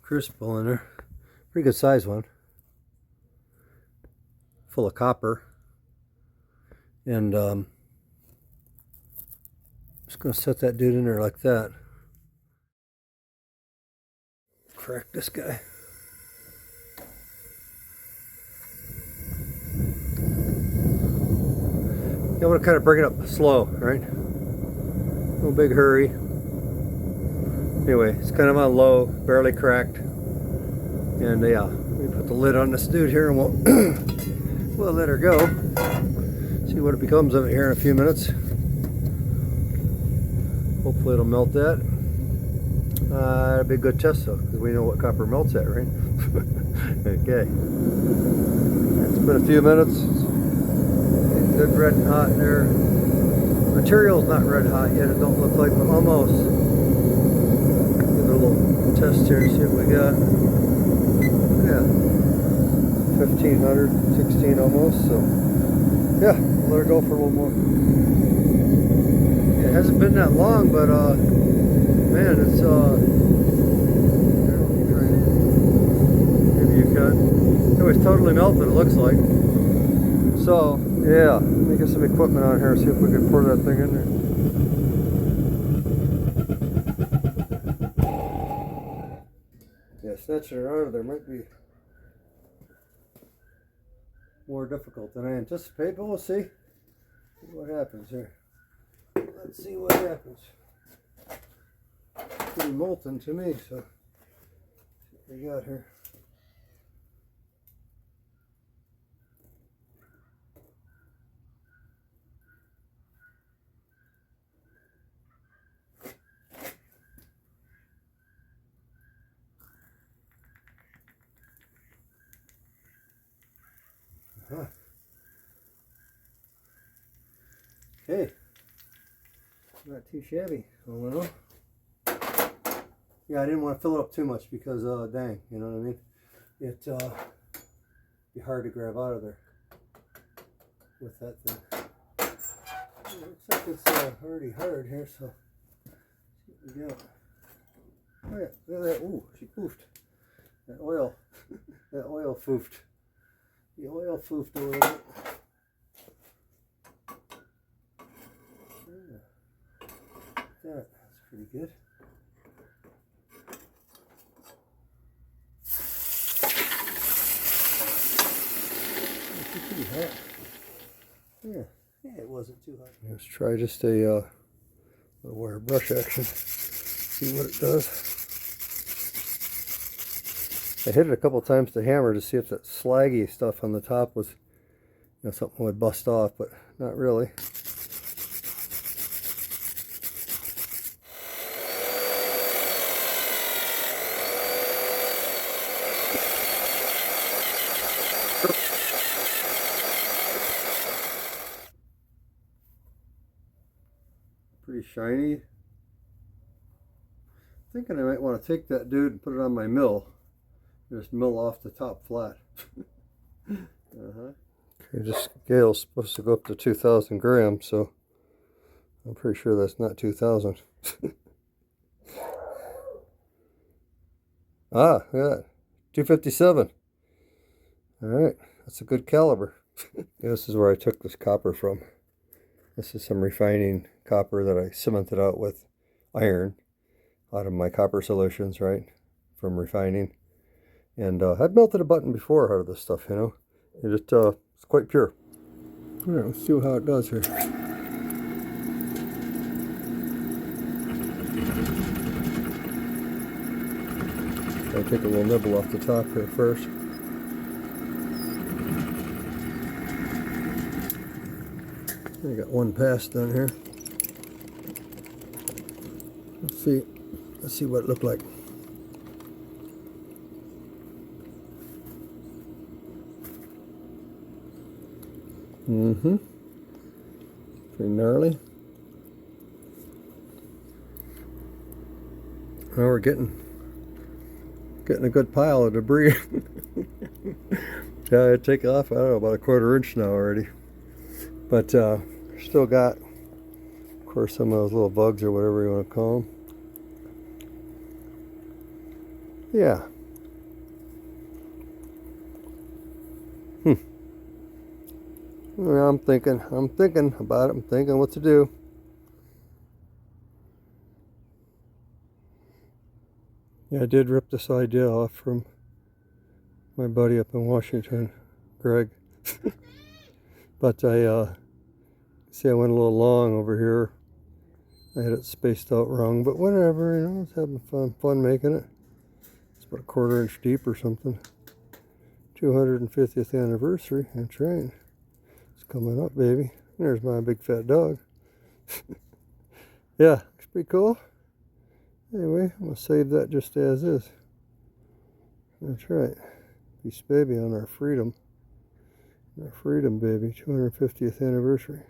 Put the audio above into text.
crucible in there. Pretty good size one. Full of copper. And just going to set that dude in there like that. Crack this guy. You want to kind of bring it up slow, right? No big hurry. Anyway, it's kind of on low, barely cracked. And yeah, we put the lid on this dude here and we'll let her go. See what it becomes of it here in a few minutes. Hopefully it'll melt that. That'd be a good test though, because we know what copper melts at, right? Okay. It's been a few minutes. It's good red and hot there. Material's not red hot yet, it don't look like, but almost. Give it a little test here and see what we got. Yeah. 1500, 16 almost, so yeah, let her go for a little more. It hasn't been that long, but man, it's maybe you can. Anyway, it's totally melted, it looks like. So yeah, let me get some equipment on here, see if we can pour that thing in there. Yeah, snatching it out of there might be more difficult than I anticipate, but we'll see. See what happens here. Let's see what happens. It's pretty molten to me, so what we got here. Okay, not too shabby. I don't know. Yeah, I didn't want to fill it up too much because dang, you know what I mean? It be hard to grab out of there with that thing. It looks like it's already hard here, so see what we got. Oh yeah, look at that. Ooh, she poofed. That oil, that oil foofed. The oil foofed a little bit. That's pretty good. Pretty hot. Yeah, it wasn't too hot. Let's try just a little wire brush action. See what it does. I hit it a couple times to hammer to see if that slaggy stuff on the top was, something would bust off, but not really. Pretty shiny. Thinking I might want to take that dude and put it on my mill. Just mill off the top flat. Okay, this scale's supposed to go up to 2,000 grams, so I'm pretty sure that's not 2,000. Ah, look at that. 257. Alright, that's a good caliber. This is where I took this copper from. This is some refining copper that I cemented out with iron out of my copper solutions, right, from refining. And I've melted a button before out of this stuff, it's quite pure. All right, let's see how it does here. I'll take a little nibble off the top here first. I got one pass done here. Let's see what it looked like. Pretty gnarly. Well, we're getting a good pile of debris. Yeah, I take off, I don't know, about a 1/4 inch now already. But still got, of course, some of those little bugs or whatever you want to call them. Yeah, Well, I'm thinking about it. I'm thinking what to do. Yeah, I did rip this idea off from my buddy up in Washington, Greg. But I see I went a little long over here. I had it spaced out wrong, but whatever, you know, I was having fun making it. It's about a 1/4 inch deep or something. 250th anniversary. That's right. It's coming up, baby. There's my big fat dog. Yeah, it's pretty cool. Anyway, I'm going to save that just as is. That's right. Peace baby on our freedom. Our freedom, baby. 250th anniversary.